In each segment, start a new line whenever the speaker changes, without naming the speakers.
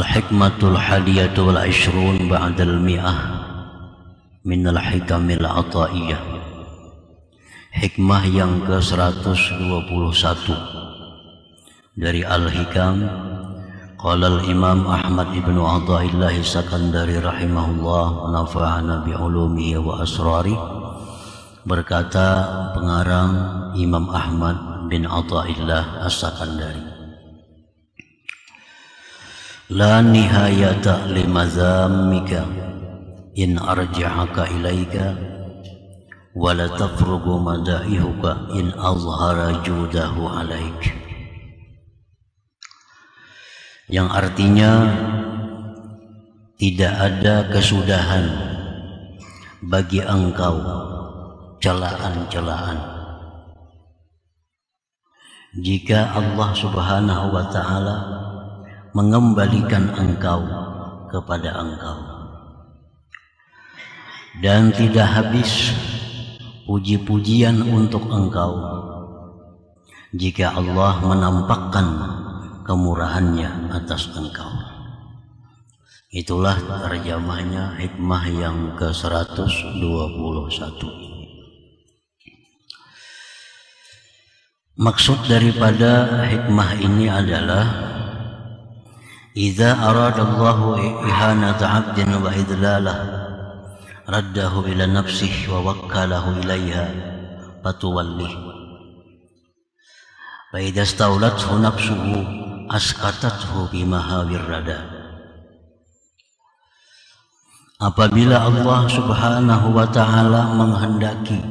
Al-hikmatul hadiyatu wal ishrun ba'dal mi'ah minal hikamil ataiyah. Hikmah yang ke-121 dari Al-Hikam. Qala al-Imam Ahmad ibn Athaillah Sakandari rahimahullah wa nafa'ana bi'ulumihi wa asrari. Berkata pengarang Imam Ahmad bin Athaillah As-Sakandari, la nihayata limazammika in arja'aka ilaika wa la tafrugu madaihuka in azhara judahu alaik. Yang artinya tidak ada kesudahan bagi engkau celaan-celaan jika Allah Subhanahu wa ta'ala mengembalikan engkau kepada engkau, dan tidak habis puji-pujian untuk engkau jika Allah menampakkan kemurahannya atas engkau. Itulah terjemahnya hikmah yang ke-121. Maksud daripada hikmah ini adalah idza aradallahu ihanata 'abdin wa idlalah raddahu ila nafsihi wa wakkalahu ilaiha fatuwallih wa idza staulathu nafsuhu askatathu bimahawir rada. Apabila Allah Subhanahu wa ta'ala menghendaki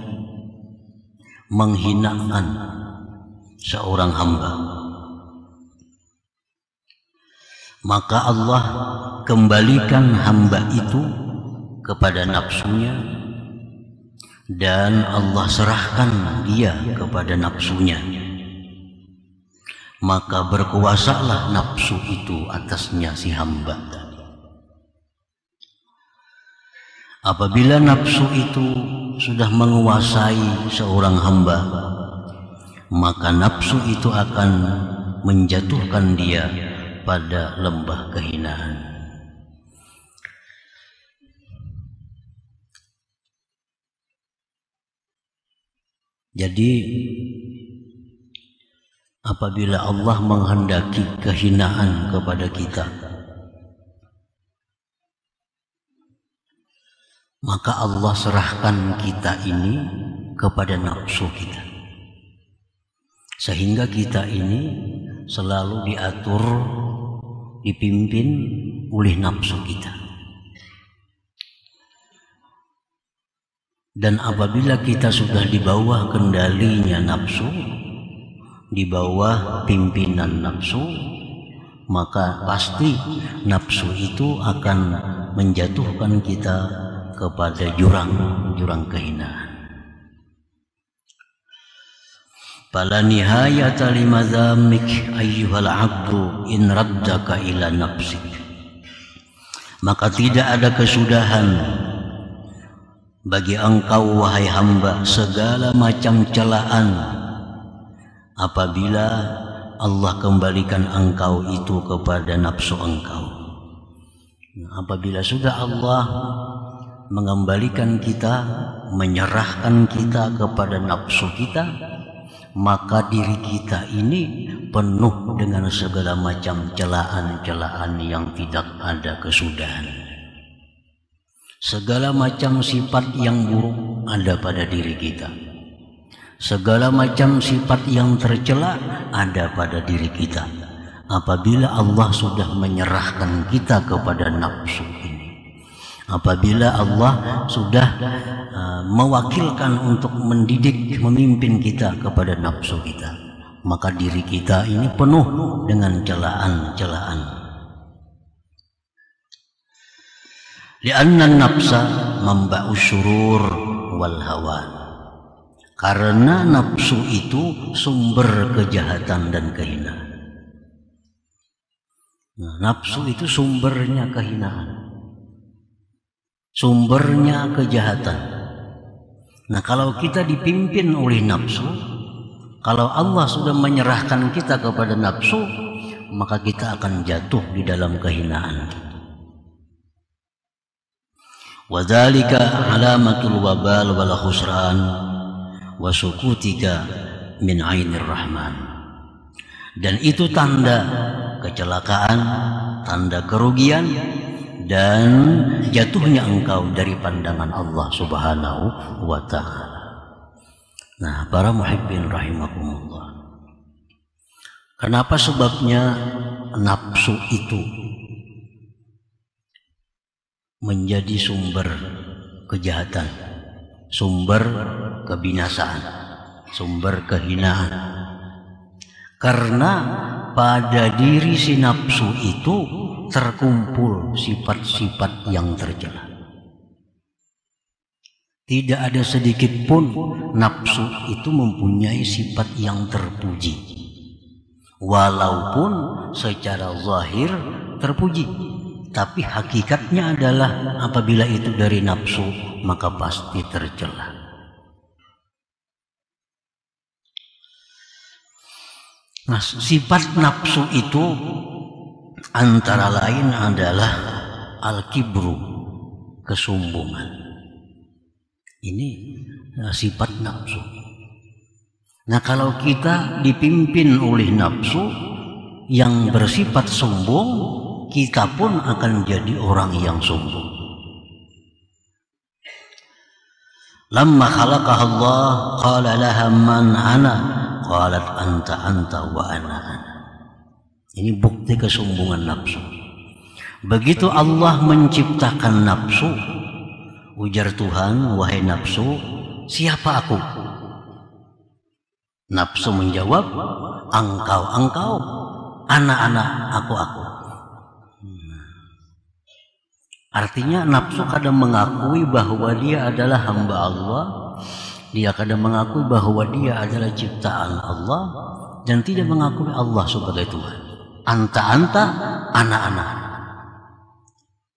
menghinakan seorang hamba, maka Allah kembalikan hamba itu kepada nafsunya, dan Allah serahkan dia kepada nafsunya. Maka berkuasalah nafsu itu atasnya si hamba. Apabila nafsu itu sudah menguasai seorang hamba, maka nafsu itu akan menjatuhkan dia pada lembah kehinaan. Jadi apabila Allah menghendaki kehinaan kepada kita, maka Allah serahkan kita ini kepada nafsu kita, sehingga kita ini selalu diatur, dipimpin oleh nafsu kita. Dan apabila kita sudah di bawah kendalinya nafsu, di bawah pimpinan nafsu, maka pasti nafsu itu akan menjatuhkan kita kepada jurang kehinaan. Fala nihayata limadzammik ayyuhal 'abdu in raddaka ila nafsik. Maka tidak ada kesudahan bagi engkau wahai hamba segala macam celaan apabila Allah kembalikan engkau itu kepada nafsu engkau. Apabila sudah Allah mengembalikan kita, menyerahkan kita kepada nafsu kita, maka diri kita ini penuh dengan segala macam celaan-celaan yang tidak ada kesudahan. Segala macam sifat yang buruk ada pada diri kita. Segala macam sifat yang tercela ada pada diri kita. Apabila Allah sudah menyerahkan kita kepada nafsu ini, apabila Allah sudah mewakilkan untuk mendidik, memimpin kita kepada nafsu kita, maka diri kita ini penuh dengan celaan-celaan. Lianna nafsa mamba'u syurur wal hawan. Karena nafsu itu sumber kejahatan dan kehinaan. Nafsu itu sumbernya kehinaan, sumbernya kejahatan. Nah, kalau kita dipimpin oleh nafsu, kalau Allah sudah menyerahkan kita kepada nafsu, maka kita akan jatuh di dalam kehinaan. Wa dzalika alamatul wabal wal khusran wa sukutika min ainir rahman. Dan itu tanda kecelakaan, tanda kerugian, dan jatuhnya engkau dari pandangan Allah Subhanahu wa ta'ala. Nah, para muhibbin rahimakumullah, kenapa sebabnya nafsu itu menjadi sumber kejahatan, sumber kebinasaan, sumber kehinaan? Karena pada diri si nafsu itu terkumpul sifat-sifat yang tercela. Tidak ada sedikit pun nafsu itu mempunyai sifat yang terpuji, walaupun secara zahir terpuji, tapi hakikatnya adalah apabila itu dari nafsu maka pasti tercela. Nah, sifat nafsu itu antara lain adalah al-kibru, kesombongan. Ini sifat nafsu. Nah, kalau kita dipimpin oleh nafsu yang bersifat sombong, kita pun akan jadi orang yang sombong. Lamma khalaqaha Allah qala laha man ana qalat anta wa ana. Ini bukti kesombongan nafsu. Begitu Allah menciptakan nafsu, ujar Tuhan, wahai nafsu, siapa aku? Nafsu menjawab, engkau, ana, aku. Artinya nafsu kadang mengakui bahwa dia adalah hamba Allah, dia kadang mengakui bahwa dia adalah ciptaan Allah, dan tidak mengakui Allah sebagai Tuhan. Anta, ana.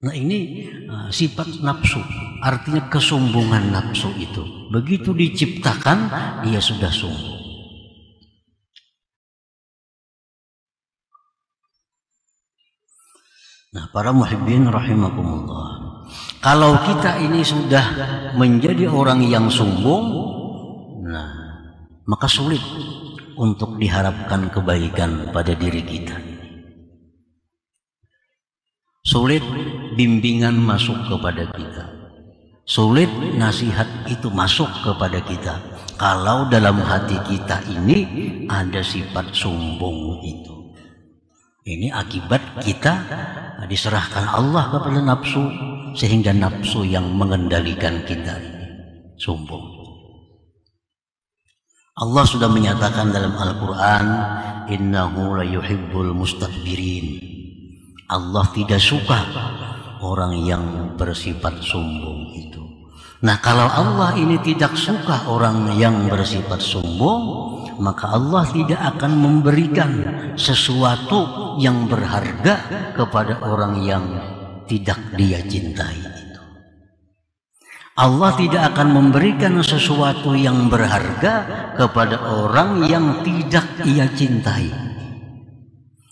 Nah, ini sifat nafsu, artinya kesombongan nafsu itu. Begitu diciptakan, dia sudah sombong. Nah, para muhibbin rahimakumullah, kalau kita ini sudah menjadi orang yang sombong, nah, maka sulit untuk diharapkan kebaikan pada diri kita. Sulit bimbingan masuk kepada kita, sulit nasihat itu masuk kepada kita kalau dalam hati kita ini ada sifat sombong itu. Ini akibat kita diserahkan Allah kepada nafsu, sehingga nafsu yang mengendalikan kita ini sombong. Allah sudah menyatakan dalam Al-Quran, innahu la yuhibbul mustakbirin. Allah tidak suka orang yang bersifat sombong itu. Nah, kalau Allah ini tidak suka orang yang bersifat sombong, maka Allah tidak akan memberikan sesuatu yang berharga kepada orang yang tidak dia cintai itu. Allah tidak akan memberikan sesuatu yang berharga kepada orang yang tidak ia cintai.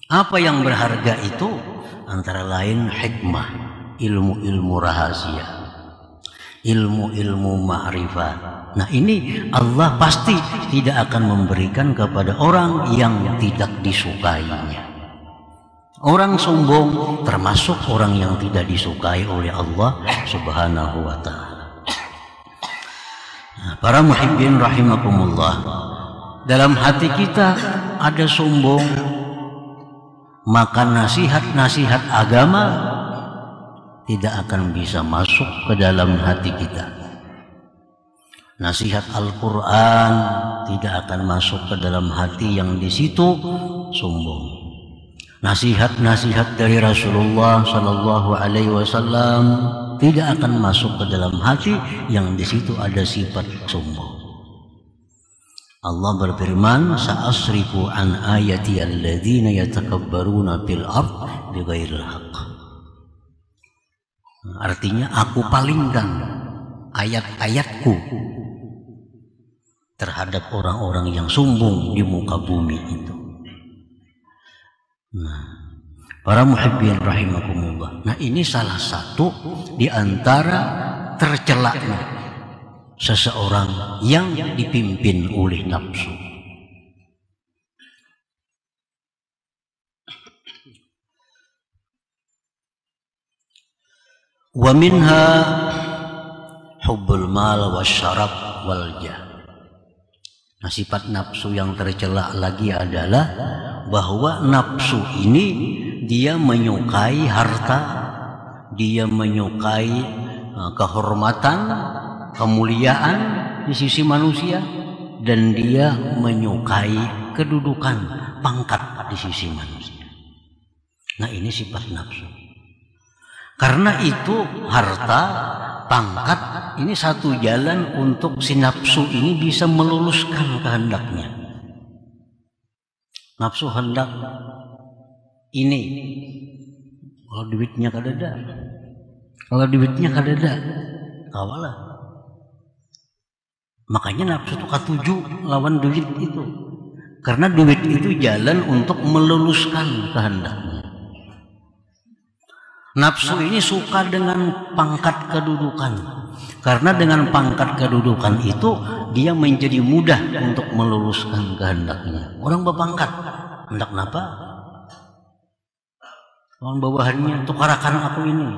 Apa yang berharga itu? Antara lain hikmah, ilmu-ilmu rahasia, ilmu-ilmu ma'rifat. Nah, ini Allah pasti tidak akan memberikan kepada orang yang tidak disukainya. Orang sombong termasuk orang yang tidak disukai oleh Allah Subhanahu wa ta'ala. Nah, para muhibbin rahimakumullah, dalam hati kita ada sombong, maka nasihat-nasihat agama tidak akan bisa masuk ke dalam hati kita. Nasihat Al-Quran tidak akan masuk ke dalam hati yang di situ sombong. Nasihat-nasihat dari Rasulullah Sallallahu Alaihi Wasallam tidak akan masuk ke dalam hati yang di situ ada sifat sombong. Allah berfirman, sa'asrifu an ayati alladzina yatakabbaruna fil ard bighairil haqq. Artinya aku palingkan ayat-ayatku terhadap orang-orang yang sombong di muka bumi itu. Nah, para muhibbin rahimakumullah. Nah, ini salah satu di antara tercelaknya seseorang yang dipimpin oleh nafsu. Wa minha hubbul mal wasyarab wal jah. Nah, sifat nafsu yang tercela lagi adalah bahwa nafsu ini dia menyukai harta, dia menyukai kehormatan, kemuliaan di sisi manusia, dan dia menyukai kedudukan, pangkat di sisi manusia. Nah, ini sifat nafsu. Karena itu harta, pangkat ini satu jalan untuk si nafsu ini bisa meluluskan kehendaknya. Nafsu hendak ini, kalau duitnya kadada, kalau duitnya kadada, kawalah. Makanya nafsu itu katuju lawan duit itu, karena duit itu jalan untuk meluluskan kehendaknya. Nafsu ini suka dengan pangkat kedudukan, karena dengan pangkat kedudukan itu dia menjadi mudah untuk meluluskan kehendaknya. Orang berpangkat, hendak kenapa? Orang bawahannya, tukarakan aku ini,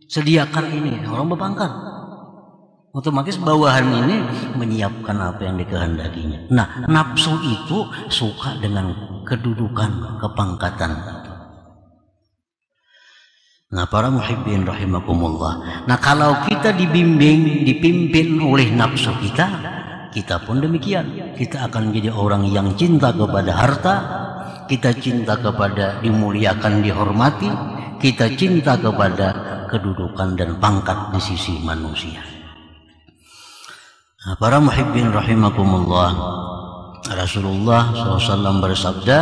sediakan ini. Orang berpangkat, otomatis bawahan ini menyiapkan apa yang dikehendakinya. Nah, nafsu itu suka dengan kedudukan, kepangkatan. Nah, para muhibbin rahimakumullah. Nah, kalau kita dipimpin oleh nafsu kita pun demikian. Kita akan menjadi orang yang cinta kepada harta, kita cinta kepada dimuliakan, dihormati, kita cinta kepada kedudukan dan pangkat di sisi manusia. Nah, para muhibbin rahimakumullah, Rasulullah SAW bersabda,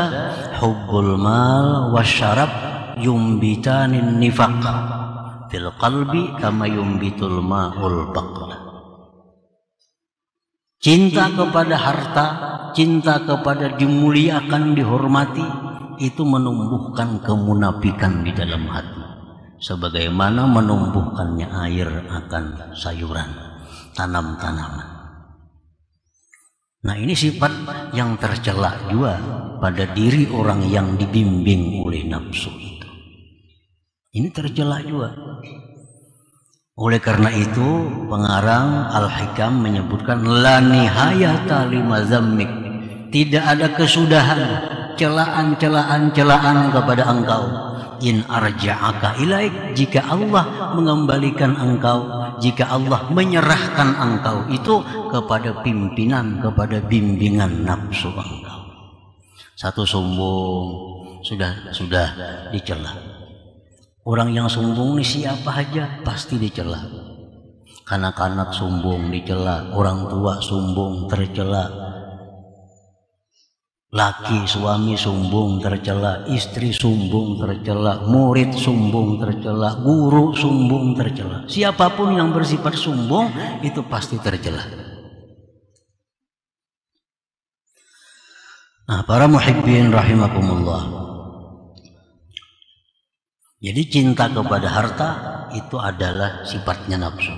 hubbul mal wasyarab yumbitanin nifaq fil qalbi kama yumbitul ma'ul baqla. Cinta kepada harta, cinta kepada dimuliakan, dihormati, itu menumbuhkan kemunafikan di dalam hati, sebagaimana menumbuhkannya air akan sayuran, tanam-tanaman. Nah, ini sifat yang tercela juga pada diri orang yang dibimbing oleh nafsu. Ini tercela juga. Oleh karena itu, pengarang Al-Hikam menyebutkan la nihayata limazammik. Tidak ada kesudahan celaan kepada engkau. In arja'aka ilaik, jika Allah mengembalikan engkau, jika Allah menyerahkan engkau itu kepada pimpinan, kepada bimbingan nafsu engkau. Satu sombong sudah dicela. Orang yang sombong ini siapa aja pasti dicela. Kanak-kanak sombong dicela, orang tua sombong tercela, laki suami sombong tercela, istri sombong tercela, murid sombong tercela, guru sombong tercela. Siapapun yang bersifat sombong itu pasti tercela. Nah, para muhibbin rahimakumullah. Jadi cinta kepada harta itu adalah sifatnya nafsu.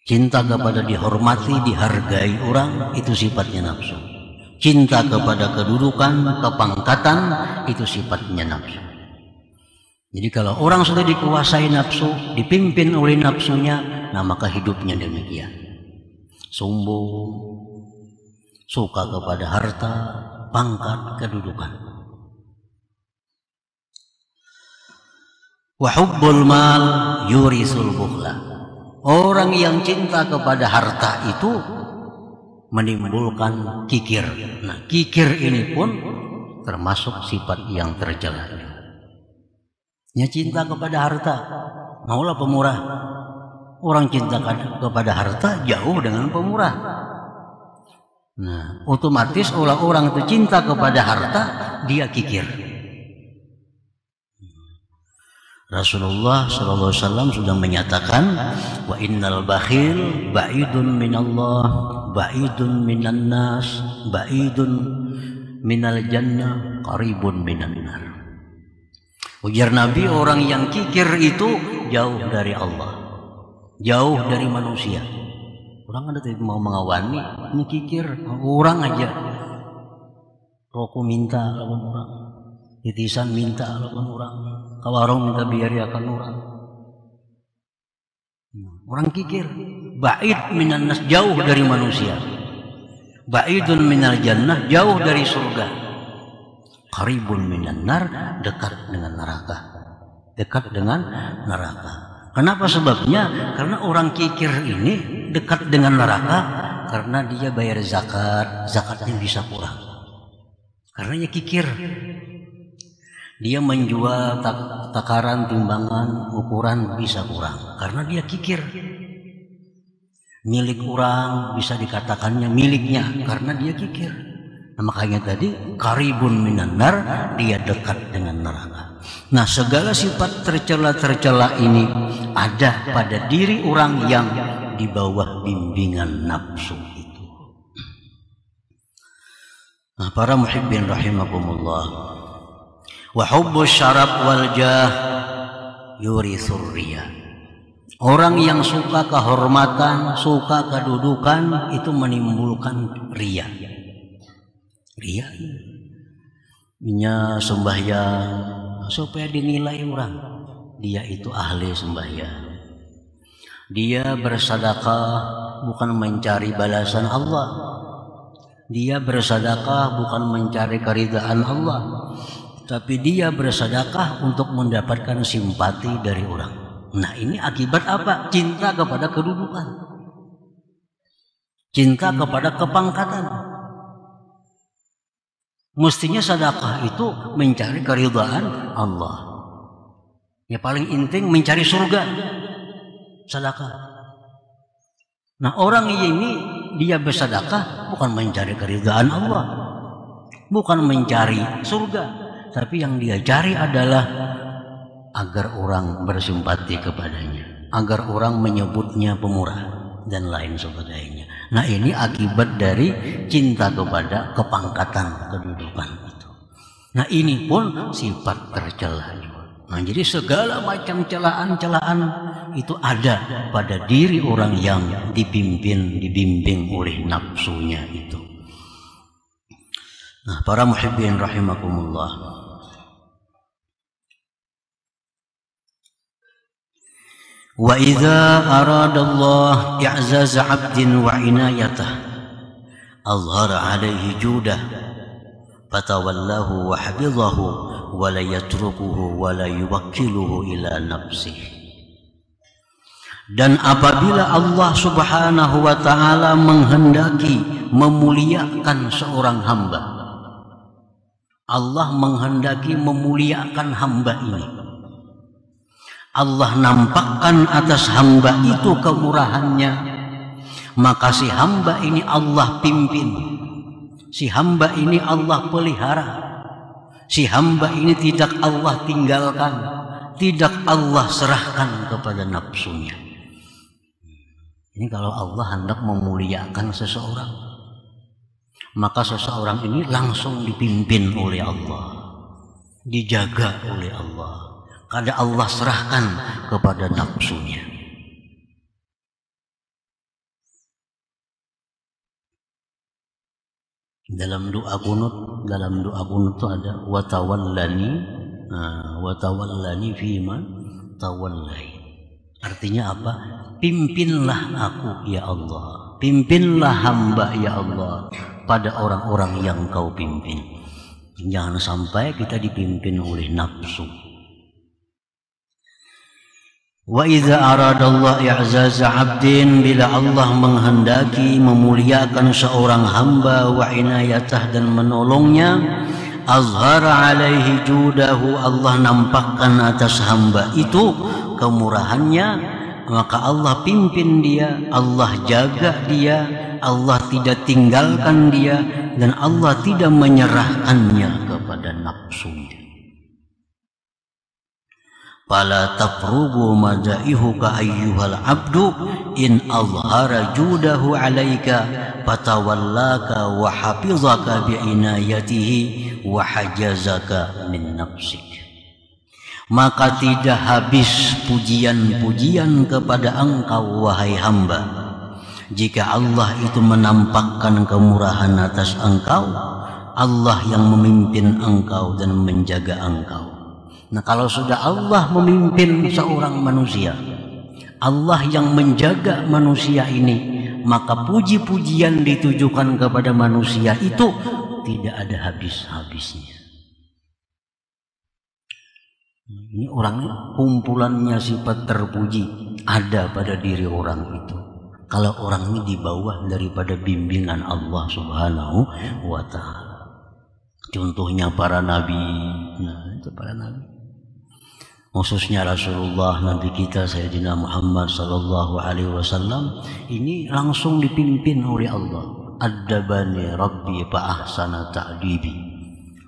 Cinta kepada dihormati, dihargai orang itu sifatnya nafsu. Cinta kepada kedudukan, kepangkatan itu sifatnya nafsu. Jadi kalau orang sudah dikuasai nafsu, dipimpin oleh nafsunya, nah maka hidupnya demikian. Sombong, suka kepada harta, pangkat, kedudukan. Wa hubbul mal yurisul bukhla. Orang yang cinta kepada harta itu menimbulkan kikir. Nah, kikir ini pun termasuk sifat yang tercela. Ya, cinta kepada harta, maulah pemurah. Orang cinta kepada harta jauh dengan pemurah. Nah, otomatis orang itu cinta kepada harta, dia kikir. Rasulullah SAW sudah menyatakan, wa innal bakhil ba'idun minallah, ba'idun minan nas, ba'idun minal jannah qaribun minan nar. Ujar Nabi, orang yang kikir itu jauh dari Allah, jauh dari manusia. Orang ada mau mengawani, ini kikir, orang aja. Rokok minta lawan orang, titisan minta lawan orang, kawarong minta biari akan orang. Orang kikir, ba'id minan nas, jauh dari manusia. Ba'idun minal jannah, jauh dari surga. Qaribun minan nar, dekat dengan neraka. Dekat dengan neraka. Kenapa sebabnya? Karena orang kikir ini dekat dengan neraka karena dia bayar zakat, zakatnya bisa kurang. Karena dia kikir. Dia menjual takaran, timbangan, ukuran bisa kurang karena dia kikir. Milik orang bisa dikatakannya miliknya karena dia kikir. Nah, makanya tadi qaribun minan nar, dia dekat dengan neraka. Nah, segala sifat tercela-tercela ini ada pada diri orang yang di bawah bimbingan nafsu itu. Nah, para muhibbin rahimakumullah, wa hubbus syarab wal jah yurithur riya. Orang yang suka kehormatan, suka kedudukan itu menimbulkan riya. Riya, nya sembahyang supaya dinilai orang, dia itu ahli sembahyang. Dia bersedekah bukan mencari balasan Allah. Dia bersedekah bukan mencari keridhaan Allah, tapi dia bersedekah untuk mendapatkan simpati dari orang. Nah, ini akibat apa? Cinta kepada kedudukan, cinta kepada kepangkatan. Mestinya sedekah itu mencari keridhaan Allah. Ya paling inting mencari surga. Sedekah. Nah, orang ini dia bersedekah bukan mencari keridhaan Allah, bukan mencari surga, tapi yang dia cari adalah agar orang bersimpati kepadanya, agar orang menyebutnya pemurah dan lain sebagainya. Nah, ini akibat dari cinta kepada kepangkatan, kedudukan itu. Nah, ini pun sifat tercela. Nah, jadi segala macam celaan-celaan itu ada pada diri orang yang dibimbing oleh nafsunya itu. Nah, para muhibbin rahimakumullah, wa idza aradallah i'zaz 'abdin wa inayatah azhara 'alaihi judah fatawallahu wa hafizahu wa la yatrukuhu wa la yuwakkiluhu ila nafsihi. Dan apabila Allah Subhanahu wa taala menghendaki memuliakan seorang hamba, Allah menghendaki memuliakan hamba ini, Allah nampakkan atas hamba itu kemurahannya, maka si hamba ini Allah pimpin, si hamba ini Allah pelihara, si hamba ini tidak Allah tinggalkan, tidak Allah serahkan kepada nafsunya. Ini kalau Allah hendak memuliakan seseorang, maka seseorang ini langsung dipimpin oleh Allah, dijaga oleh Allah. Kada Allah serahkan kepada nafsunya. Dalam doa kunut itu ada watawallani fiman tawallai. Artinya apa? Pimpinlah aku ya Allah, pimpinlah hamba ya Allah pada orang-orang yang kau pimpin. Jangan sampai kita dipimpin oleh nafsu. Wa idza aradallah i'zaza 'abdin, bila Allah menghendaki memuliakan seorang hamba wa inayatah dan menolongnya, azhara 'alaihi judahu, Allah nampakkan atas hamba itu kemurahannya, maka Allah pimpin dia, Allah jaga dia, Allah tidak tinggalkan dia, dan Allah tidak menyerahkannya kepada nafsunya. Fala tafrugu madaihuka ayyuhal abdu in azhara judahu alaika fatawallaka wa hafizaka bi'inayatihi wa hajazaka min nafsik. Maka tidak habis pujian-pujian kepada engkau wahai hamba, jika Allah itu menampakkan kemurahan atas engkau, Allah yang memimpin engkau dan menjaga engkau. Nah, kalau sudah Allah memimpin seorang manusia, Allah yang menjaga manusia ini, maka puji-pujian ditujukan kepada manusia itu tidak ada habis-habisnya. Ini orang kumpulannya sifat terpuji ada pada diri orang itu. Kalau orang ini di bawah daripada bimbingan Allah Subhanahu wa Ta'ala. Contohnya para nabi, nah itu para nabi. Khususnya Rasulullah Nabi kita Sayyidina Muhammad sallallahu alaihi wasallam ini langsung dipimpin oleh Allah. Adabani Rabbi fa ahsana ta'dibi.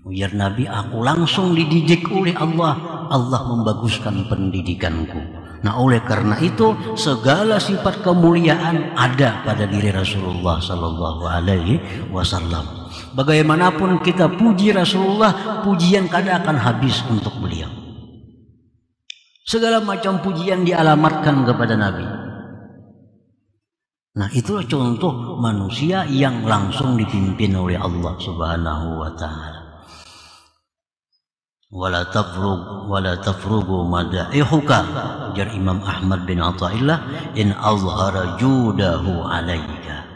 Biar Nabi, aku langsung dididik oleh Allah. Allah membaguskan pendidikanku. Nah, oleh karena itu segala sifat kemuliaan ada pada diri Rasulullah sallallahu alaihi wasallam. Bagaimanapun kita puji Rasulullah, pujian kadang akan habis untuk beliau. Segala macam pujian dialamatkan kepada Nabi. Nah, itulah contoh manusia yang langsung dipimpin oleh Allah Subhanahu wa Ta'ala. Wala tafrugu madaihuka, ujar Imam Ahmad bin Athaillah, in azhara judahu alaika.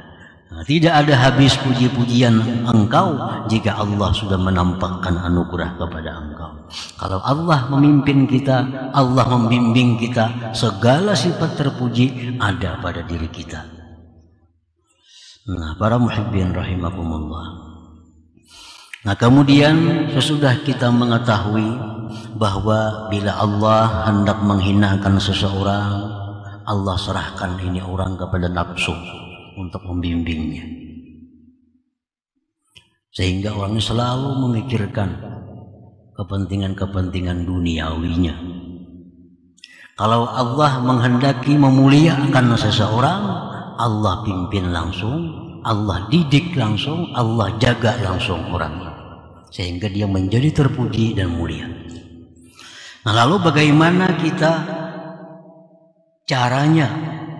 Nah, tidak ada habis puji-pujian engkau jika Allah sudah menampakkan anugerah kepada engkau. Kalau Allah memimpin kita, Allah membimbing kita, segala sifat terpuji ada pada diri kita. Nah, para muhibbin rahimakumullah. Nah, kemudian sesudah kita mengetahui bahwa bila Allah hendak menghinakan seseorang, Allah serahkan ini orang kepada nafsu untuk membimbingnya, sehingga orang selalu memikirkan kepentingan-kepentingan duniawinya. Kalau Allah menghendaki memuliakan seseorang, Allah pimpin langsung, Allah didik langsung, Allah jaga langsung orangnya, sehingga dia menjadi terpuji dan mulia. Nah, lalu bagaimana kita caranya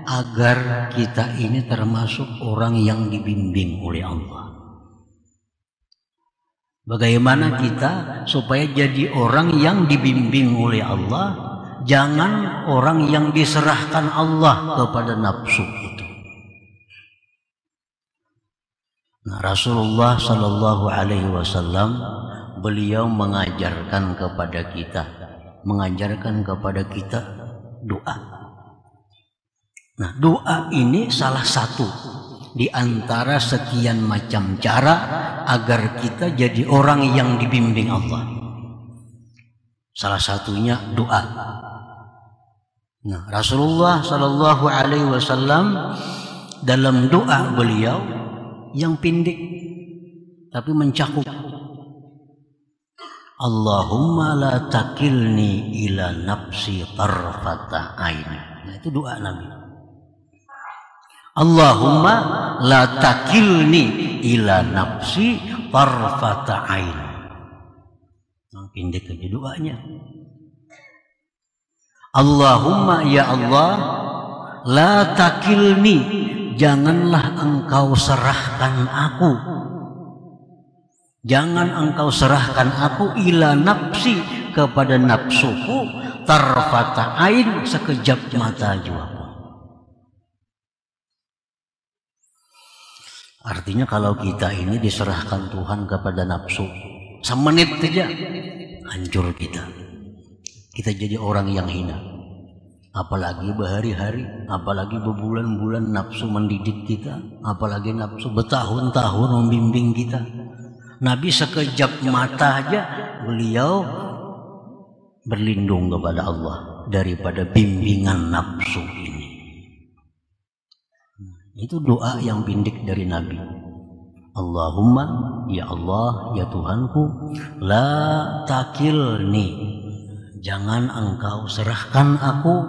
agar kita ini termasuk orang yang dibimbing oleh Allah? Bagaimana kita supaya jadi orang yang dibimbing oleh Allah, jangan orang yang diserahkan Allah kepada nafsu itu. Nah, Rasulullah Sallallahu Alaihi Wasallam beliau mengajarkan kepada kita doa. Nah, doa ini salah satu di antara sekian macam cara agar kita jadi orang yang dibimbing Allah. Salah satunya doa. Nah, Rasulullah Sallallahu Alaihi Wasallam dalam doa beliau yang pendek tapi mencakup, Allahumma la takilni ila nafsi tarfata ain. Nah, itu doa Nabi. Allahumma la takilni ila nafsi tarfata ain. Nah, pendek aja doanya. Allahumma, ya Allah, la takilni, janganlah engkau serahkan aku, jangan engkau serahkan aku ila nafsi, kepada nafsuku, tarfata ain, sekejap mata jua. Artinya kalau kita ini diserahkan Tuhan kepada nafsu, semenit saja hancur kita. Kita jadi orang yang hina. Apalagi berhari-hari, apalagi berbulan-bulan nafsu mendidik kita, apalagi nafsu bertahun-tahun membimbing kita. Nabi sekejap mata aja beliau berlindung kepada Allah daripada bimbingan nafsu ini. Itu doa yang pendek dari Nabi. Allahumma, ya Allah, ya Tuhanku, la takilni, Jangan engkau serahkan aku,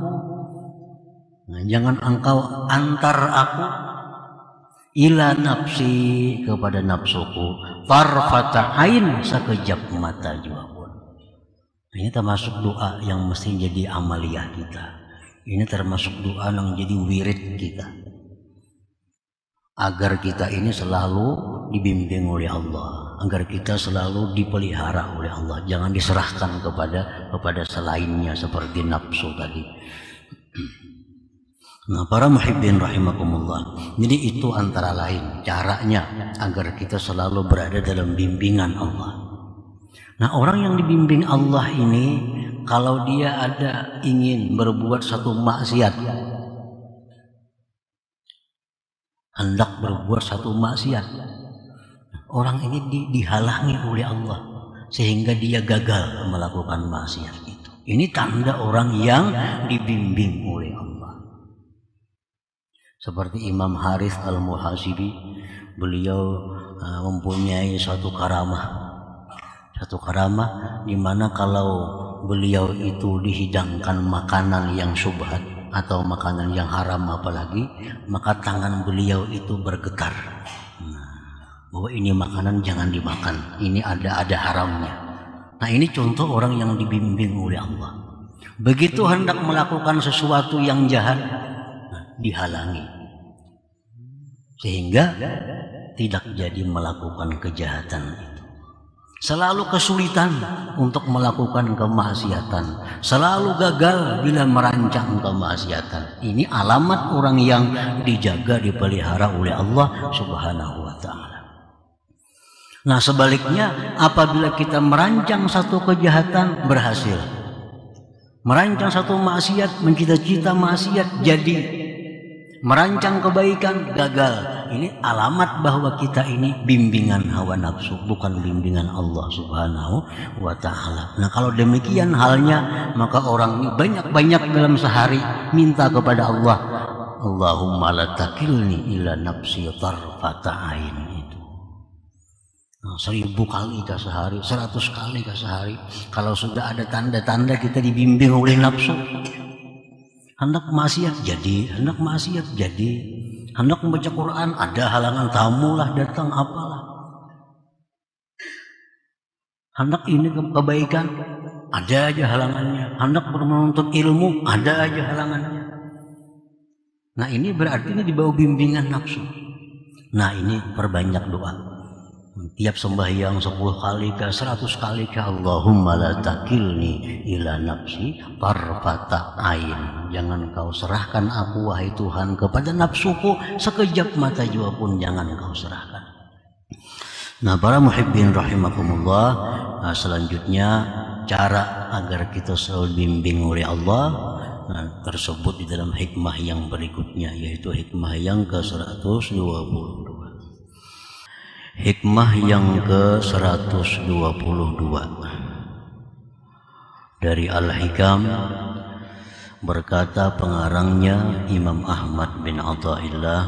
jangan engkau antar aku ila nafsi, kepada nafsuku, tarfata ain, sekejap mata juga pun. Ini termasuk doa yang mesti jadi amaliyah kita. Ini termasuk doa yang jadi wirid kita, agar kita ini selalu dibimbing oleh Allah, agar kita selalu dipelihara oleh Allah, jangan diserahkan kepada selainnya seperti nafsu tadi. Nah, para muhibbin rahimakumullah, jadi itu antara lain caranya agar kita selalu berada dalam bimbingan Allah. Nah, orang yang dibimbing Allah ini, kalau dia ada ingin berbuat satu maksiat, hendak berbuat satu maksiat, orang ini dihalangi oleh Allah sehingga dia gagal melakukan maksiat itu. Ini tanda orang yang dibimbing oleh Allah. Seperti Imam Harith Al-Muhasibi, beliau mempunyai suatu karamah di mana kalau beliau itu dihidangkan makanan yang syubhat atau makanan yang haram apalagi, maka tangan beliau itu bergetar. Bahwa ini makanan jangan dimakan, ini ada haramnya. Nah, ini contoh orang yang dibimbing oleh Allah. Begitu hendak melakukan sesuatu yang jahat, dihalangi sehingga tidak jadi melakukan kejahatan itu. Selalu kesulitan untuk melakukan kemaksiatan, selalu gagal bila merancang kemaksiatan. Ini alamat orang yang dijaga, dipelihara oleh Allah Subhanahu wa ta'ala. Nah, sebaliknya apabila kita merancang satu kejahatan berhasil, merancang satu maksiat, mencita-cita maksiat jadi, merancang kebaikan gagal, ini alamat bahwa kita ini bimbingan hawa nafsu, bukan bimbingan Allah Subhanahu wa ta'ala. Nah, kalau demikian halnya, maka orang ini banyak-banyak dalam sehari minta kepada Allah, Allahumma la takilni ila nafsi tarfata ain. Itu 1000 kali ke sehari, 100 kali ke sehari. Kalau sudah ada tanda-tanda kita dibimbing oleh nafsu, hendak maksiat jadi, hendak maksiat jadi, hendak membaca Quran ada halangan, tamu lah datang apalah, hendak ini kebaikan ada aja halangannya, hendak menuntut ilmu ada aja halangannya. Nah, ini berarti ini di bawah bimbingan nafsu. Nah, ini perbanyak doa. Tiap sembahyang 10 kali ke 100 kali ke Allahumma la takilni ila nafsi tarfata ain. Jangan kau serahkan aku wahai Tuhan kepada nafsuku, sekejap mata jua pun jangan kau serahkan. Nah, para muhibbin rahimakumullah, selanjutnya cara agar kita selalu bimbing oleh Allah tersebut di dalam hikmah yang berikutnya, yaitu hikmah yang ke-122. Hikmah yang ke-122 dari Al-Hikam, berkata pengarangnya Imam Ahmad bin Athaillah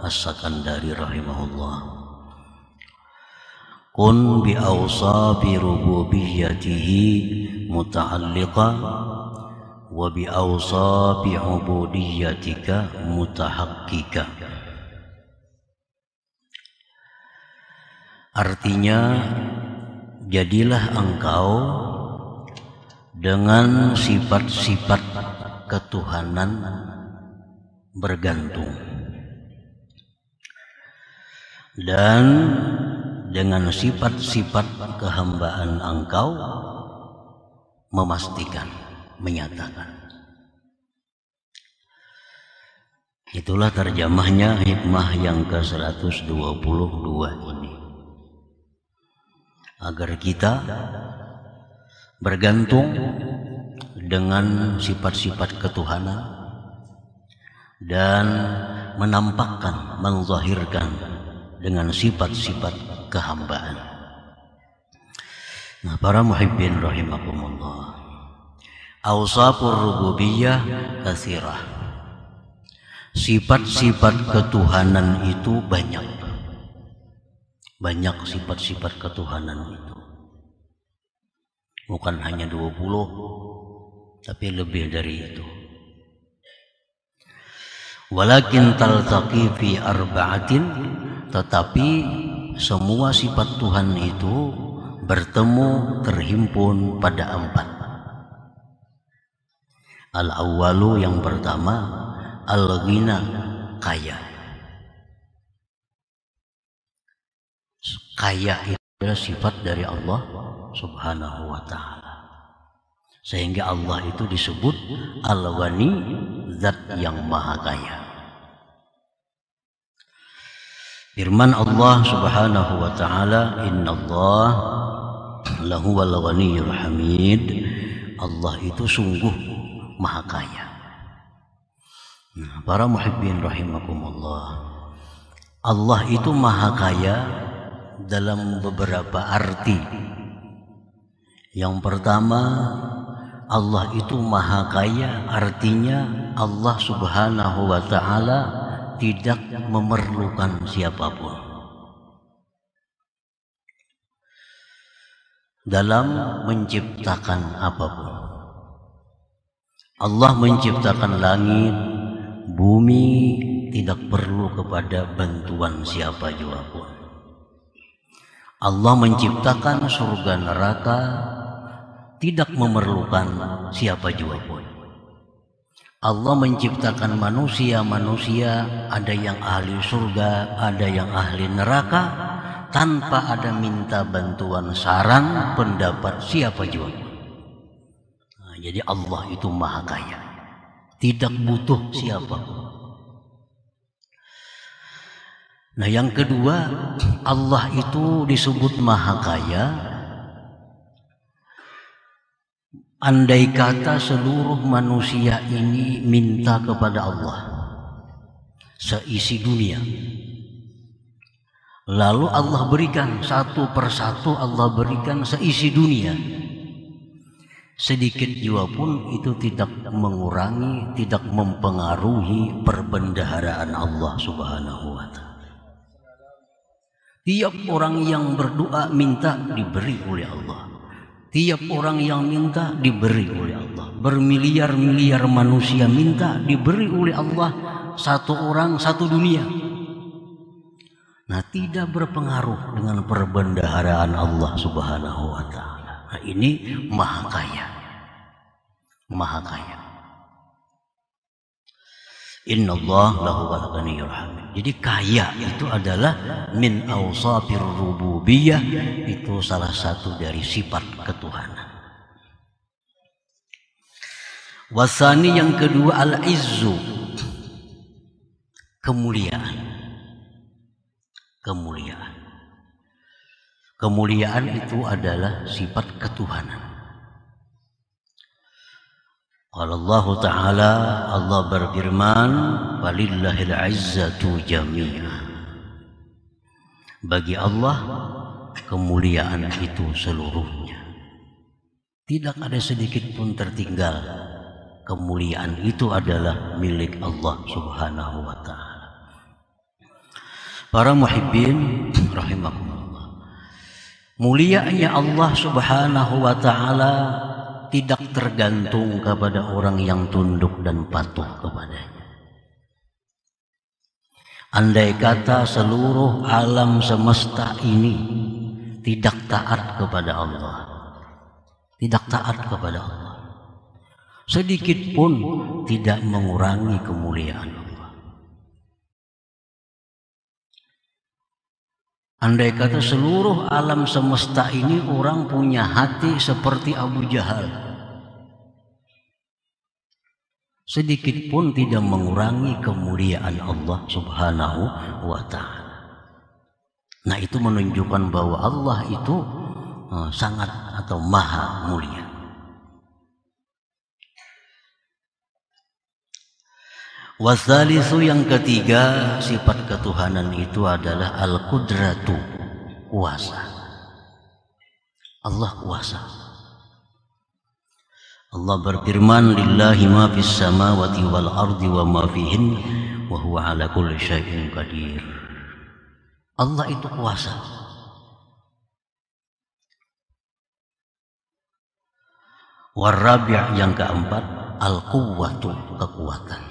As-Sakandari rahimahullah, kun bi awsabi rububiyyatihi muta'alliqa wa bi awsabi ubudiyyatika mutahaqqiqa. Artinya, jadilah engkau dengan sifat-sifat ketuhanan bergantung, dan dengan sifat-sifat kehambaan engkau memastikan, menyatakan. Itulah terjemahnya hikmah yang ke-122 ini. Agar kita bergantung dengan sifat-sifat ketuhanan dan menampakkan, menzahirkan dengan sifat-sifat kehambaan. Nah, para muhibbin rahimakumullah, awsafur rububiyyah katsirah. Sifat-sifat ketuhanan itu banyak. Banyak sifat-sifat ketuhanan itu. Bukan hanya 20, tapi lebih dari itu. Walakin taltaqi fi arba'atin, tetapi semua sifat Tuhan itu bertemu, terhimpun pada 4. Al-awwalu, yang pertama, al-ghina, kaya. Kaya itu adalah sifat dari Allah Subhanahu wa ta'ala. Sehingga Allah itu disebut Al-Ghani, zat yang maha kaya. Firman Allah Subhanahu wa ta'ala, Innallah lahuwal ghaniyyul hamid. Allah itu sungguh maha kaya. Nah, para muhibbin rahimakumullah, Allah itu maha kaya dalam beberapa arti. Yang pertama, Allah itu maha kaya, artinya Allah Subhanahu wa ta'ala tidak memerlukan siapapun dalam menciptakan apapun. Allah menciptakan langit, bumi, tidak perlu kepada bantuan siapa juga pun. Allah menciptakan surga neraka, tidak memerlukan siapa juga pun. Allah menciptakan manusia, ada yang ahli surga, ada yang ahli neraka, tanpa ada minta bantuan, saran, pendapat siapa juga. Nah, jadi Allah itu maha kaya, tidak butuh siapapun. Nah, yang kedua, Allah itu disebut maha kaya. Andai kata seluruh manusia ini minta kepada Allah seisi dunia, lalu Allah berikan satu persatu, Allah berikan seisi dunia, sedikit juga pun itu tidak mengurangi, tidak mempengaruhi perbendaharaan Allah Subhanahu wa ta'ala. Tiap orang yang berdoa minta diberi oleh Allah. Tiap orang yang minta diberi oleh Allah. Bermiliar-miliar manusia minta diberi oleh Allah. Satu orang, satu dunia. Nah, tidak berpengaruh dengan perbendaharaan Allah Subhanahu wa ta'ala. Nah, ini maha kaya. Maha kaya. Innallah lahuwal ghaniyyul hamid. Jadi kaya itu adalah min awsafir rububiyah, itu salah satu dari sifat ketuhanan. Wasani, yang kedua, al-izzu, kemuliaan. Kemuliaan. Kemuliaan itu adalah sifat ketuhanan. Allah Ta'ala, Allah berfirman, walillahil izzatu jami'ah. Bagi Allah kemuliaan itu seluruhnya, tidak ada sedikit pun tertinggal. Kemuliaan itu adalah milik Allah Subhanahu wa ta'ala. Para muhibbin rahimakumullah, mulianya Allah Subhanahu wa ta'ala tidak tergantung kepada orang yang tunduk dan patuh kepadanya. Andai kata seluruh alam semesta ini tidak taat kepada Allah, tidak taat kepada Allah, sedikit pun tidak mengurangi kemuliaan Allah. Andai kata seluruh alam semesta ini orang punya hati seperti Abu Jahal, sedikit pun tidak mengurangi kemuliaan Allah Subhanahu wa ta'ala. Nah, itu menunjukkan bahwa Allah itu sangat atau maha mulia. Wasalisu, yang ketiga, sifat ketuhanan itu adalah al-qudratu, kuasa. Allah kuasa. Allah berfirman, lillahi ma fis samawati wal ardi wa ma fihin wa huwa ala kulli syai'in qadir. Allah itu kuasa. Warabi' yang keempat, al-quwwatu, kekuatan.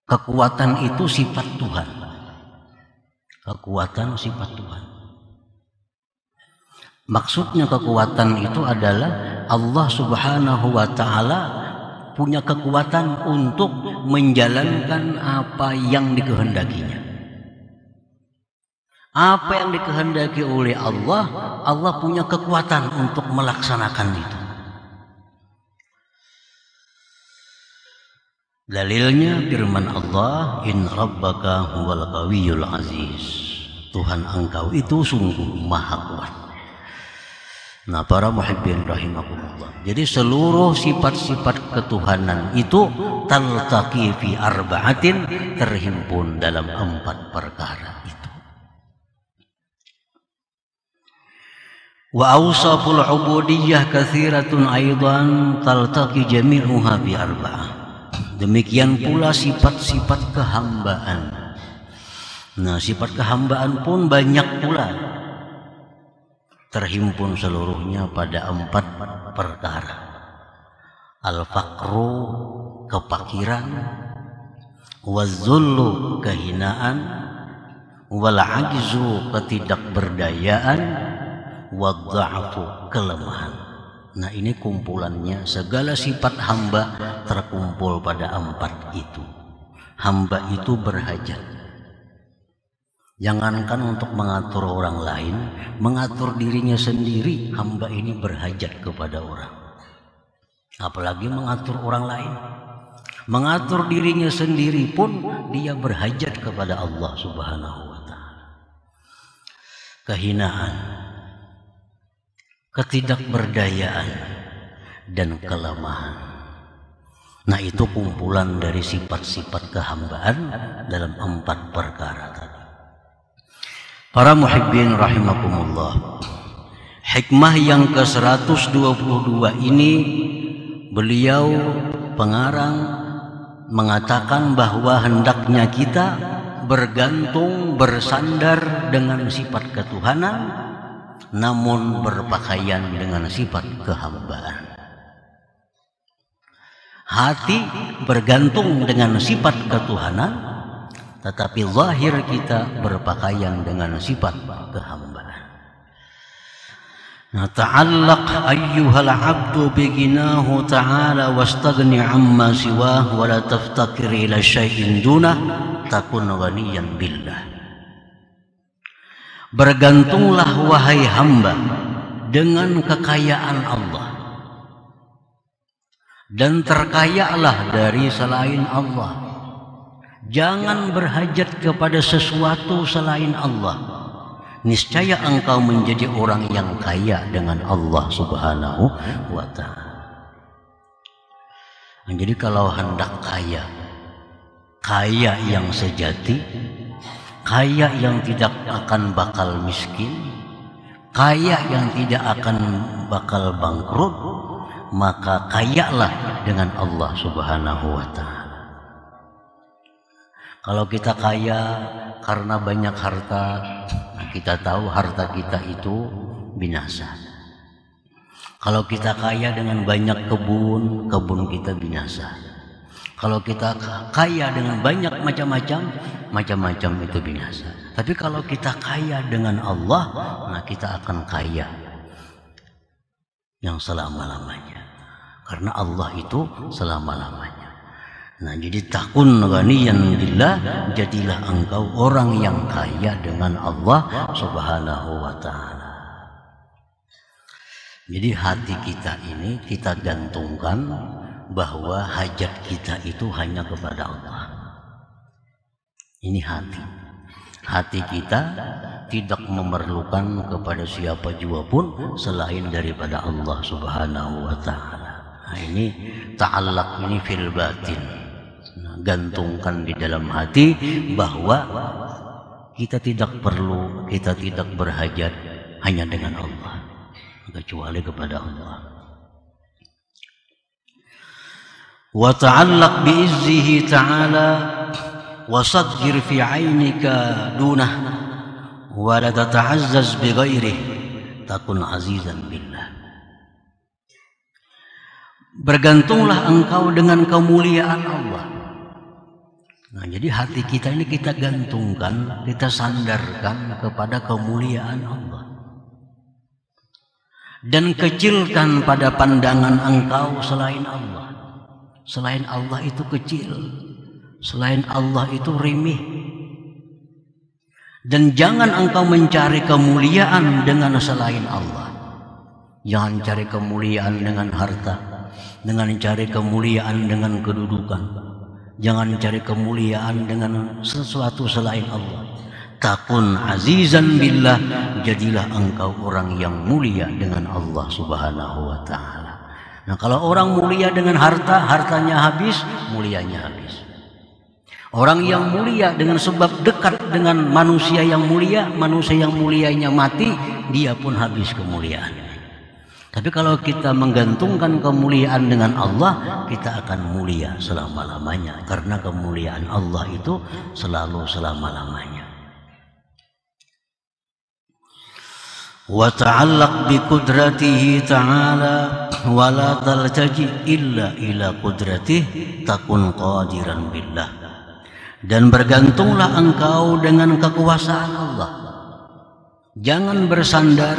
Kekuatan itu sifat Tuhan. Kekuatan sifat Tuhan. Maksudnya kekuatan itu adalah Allah Subhanahu wa ta'ala punya kekuatan untuk menjalankan apa yang dikehendakinya. Apa yang dikehendaki oleh Allah, Allah punya kekuatan untuk melaksanakan itu. Dalilnya firman Allah, in rabbaka huwal qawiyyul aziz. Tuhan engkau itu sungguh maha kuat. Nah, para muhibbin rahimakumullah. Jadi seluruh sifat-sifat ketuhanan itu taltaqi fi arba'atin, terhimpun dalam 4 perkara itu. Wa awsaful ubudiyyah katsiratun aidan taltaqi jami'uha bi arba'ah. Demikian pula sifat-sifat kehambaan. Nah, sifat kehambaan pun banyak pula, terhimpun seluruhnya pada 4 perkara. Al-faqru, kepakiran, waz-zullu, kehinaan, wal-ajzu, ketidakberdayaan, wad-dha'fu, kelemahan. Nah, ini kumpulannya, segala sifat hamba terkumpul pada 4 itu. Hamba itu berhajat. Jangankan untuk mengatur orang lain, mengatur dirinya sendiri, hamba ini berhajat kepada orang. Apalagi mengatur orang lain. Mengatur dirinya sendiri pun dia berhajat kepada Allah Subhanahu wa ta'ala. Kehinaan, ketidakberdayaan, dan kelemahan. Nah, itu kumpulan dari sifat-sifat kehambaan dalam 4 perkara tadi. Para muhibbin rahimakumullah, hikmah yang ke-122 ini beliau pengarang mengatakan bahwa hendaknya kita bergantung, bersandar dengan sifat ketuhanan, namun berpakaian dengan sifat kehambaan. Hati bergantung dengan sifat ketuhanan, tetapi zahir kita berpakaian dengan sifat kehambaan. Nah, ta'allaq ayyuhal 'abdu bighinahu ta'ala wastaghni 'amma siwah wa la taftakir ila syai'in dunah takun ghaniyan billah. Bergantunglah wahai hamba dengan kekayaan Allah, dan terkayalah dari selain Allah. Jangan berhajat kepada sesuatu selain Allah. Niscaya engkau menjadi orang yang kaya dengan Allah Subhanahu wa ta'ala. Jadi kalau hendak kaya, kaya yang sejati, kaya yang tidak akan bakal miskin, kaya yang tidak akan bakal bangkrut, maka kayalah dengan Allah Subhanahu wa ta'ala. Kalau kita kaya karena banyak harta, kita tahu harta kita itu binasa. Kalau kita kaya dengan banyak kebun, kebun kita binasa. Kalau kita kaya dengan banyak macam-macam itu binasa. Tapi kalau kita kaya dengan Allah, nah kita akan kaya yang selama-lamanya. Karena Allah itu selama-lamanya. Nah, jadi takun ghaniyan billah, jadilah engkau orang yang kaya dengan Allah Subhanahu wa ta'ala. Jadi hati kita ini kita gantungkan bahwa hajat kita itu hanya kepada Allah. Ini hati. Hati kita tidak memerlukan kepada siapa jua pun selain daripada Allah Subhanahu wa ta'ala. Nah, ini ta'allaq ini fil batin. Nah, gantungkan di dalam hati bahwa kita tidak perlu, kita tidak berhajat hanya dengan Allah, kecuali kepada Allah. Wa ta'allaq bi'izzihi ta'ala wa saghir fi 'ainika dunah wa la tata'azzaz bi ghairihi takun azizan billah. Bergantunglah engkau dengan kemuliaan Allah. Nah, jadi hati kita ini kita gantungkan, kita sandarkan kepada kemuliaan Allah. Dan kecilkan pada pandangan engkau selain Allah. Selain Allah itu kecil, selain Allah itu remeh. Dan jangan engkau mencari kemuliaan dengan selain Allah. Jangan cari kemuliaan dengan harta, dengan cari kemuliaan dengan kedudukan. Jangan cari kemuliaan dengan sesuatu selain Allah. Takun azizan billah, jadilah engkau orang yang mulia dengan Allah Subhanahu wa ta'ala. Nah, kalau orang mulia dengan harta, hartanya habis, mulianya habis. Orang yang mulia dengan sebab dekat dengan manusia yang mulianya mati, dia pun habis kemuliaannya. Tapi kalau kita menggantungkan kemuliaan dengan Allah, kita akan mulia selama-lamanya. Karena kemuliaan Allah itu selalu selama-lamanya. Wa ta'allaq bi qudratihi ta'ala wa la taltaji illa ila qudratihi takun qadiran billah. Dan bergantunglah engkau dengan kekuasaan Allah. Jangan bersandar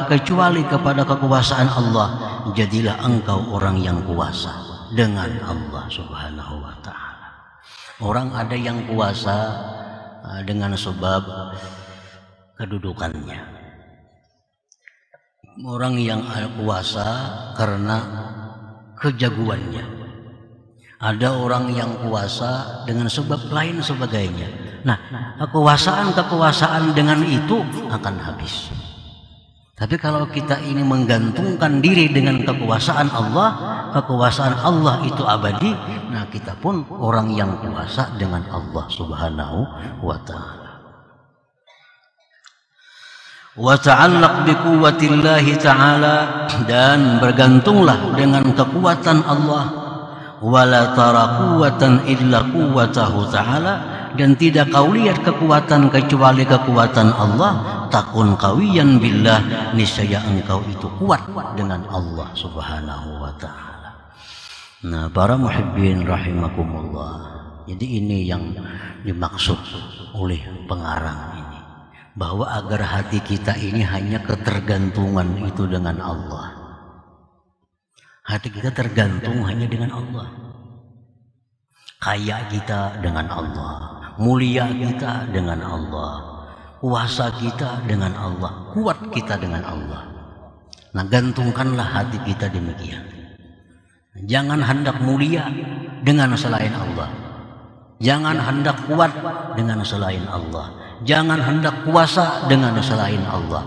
kecuali kepada kekuasaan Allah. Jadilah engkau orang yang kuasa dengan Allah Subhanahu wa ta'ala. Orang ada yang kuasa dengan sebab kedudukannya. Orang yang kuasa karena kejagoannya. Ada orang yang kuasa dengan sebab lain sebagainya. Nah, kekuasaan dengan itu akan habis. Tapi kalau kita ini menggantungkan diri dengan kekuasaan Allah itu abadi. Nah, kita pun orang yang kuasa dengan Allah Subhanahu wa ta'ala. Wa ta'allaq bi quwwatillahi ta'ala, dan bergantunglah dengan kekuatan Allah. Wala tara quwwatan illa quwwatahu ta'ala, dan tidak kau lihat kekuatan kecuali kekuatan Allah. Takun qawiyan billah, niscaya engkau itu kuat dengan Allah Subhanahu wa ta'ala. Nah, para muhibbin rahimakumullah, jadi ini yang dimaksud oleh pengarang ini, bahwa agar hati kita ini hanya ketergantungan itu dengan Allah. Hati kita tergantung hanya dengan Allah. Kaya kita dengan Allah, mulia kita dengan Allah, kuasa kita dengan Allah, kuat kita dengan Allah. Nah, gantungkanlah hati kita demikian. Jangan hendak mulia dengan selain Allah. Jangan hendak kuat dengan selain Allah. Jangan hendak kuasa dengan selain Allah.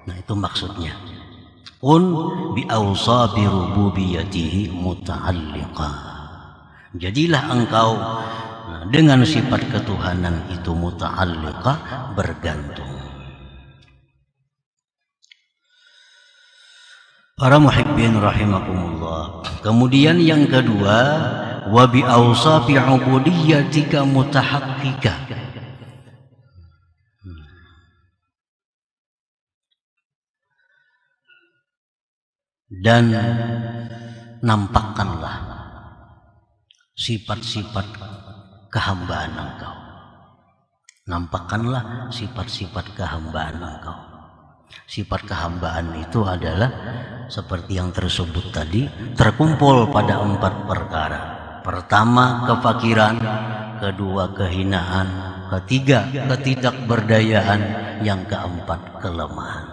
Nah, itu maksudnya. Kun bi awsabi rububiyatihi muta'alliqa. Jadilah engkau dengan sifat ketuhanan itu muta'alliqa, bergantung. Para muhibbin rahimakumullah. Kemudian yang kedua, wa bi awsafi ubudiyatika mutahaqqiqa. Dan nampakkanlah sifat-sifat kehambaan engkau. Nampakkanlah sifat-sifat kehambaan engkau. Sifat kehambaan itu adalah seperti yang tersebut tadi, terkumpul pada 4 perkara. Pertama, kefakiran. Kedua, kehinaan. Ketiga, ketidakberdayaan. Yang keempat, kelemahan.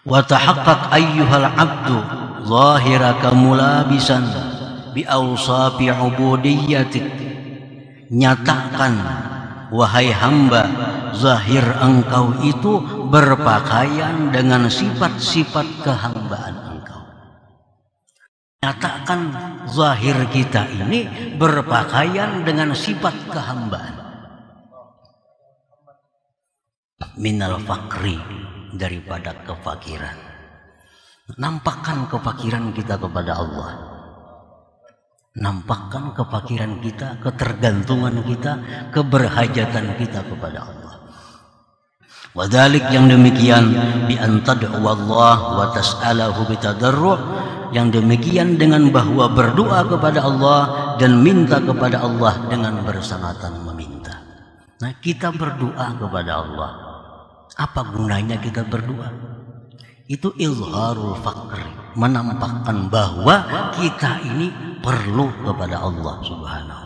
Wa tahaqqaq ayyuhal 'abdu zahiraka mulabisan bi awsafi 'ubudiyyatik. Nyatakan wahai hamba, zahir engkau itu berpakaian dengan sifat-sifat kehambaan engkau. Nyatakan zahir kita ini berpakaian dengan sifat kehambaan. Minal fakri, daripada kefakiran. Nampakkan kefakiran kita kepada Allah. Nampakkan kefakiran kita, ketergantungan kita, keberhajatan kita kepada Allah. Wadhalik yang demikian bi an tad'u Allah wa tas'alahu bitadarru', yang demikian dengan bahwa berdoa kepada Allah dan minta kepada Allah dengan bersangatan meminta. Nah, kita berdoa kepada Allah. Apa gunanya kita berdoa? Itu izharul faqri, menampakkan bahwa kita ini perlu kepada Allah Subhanahu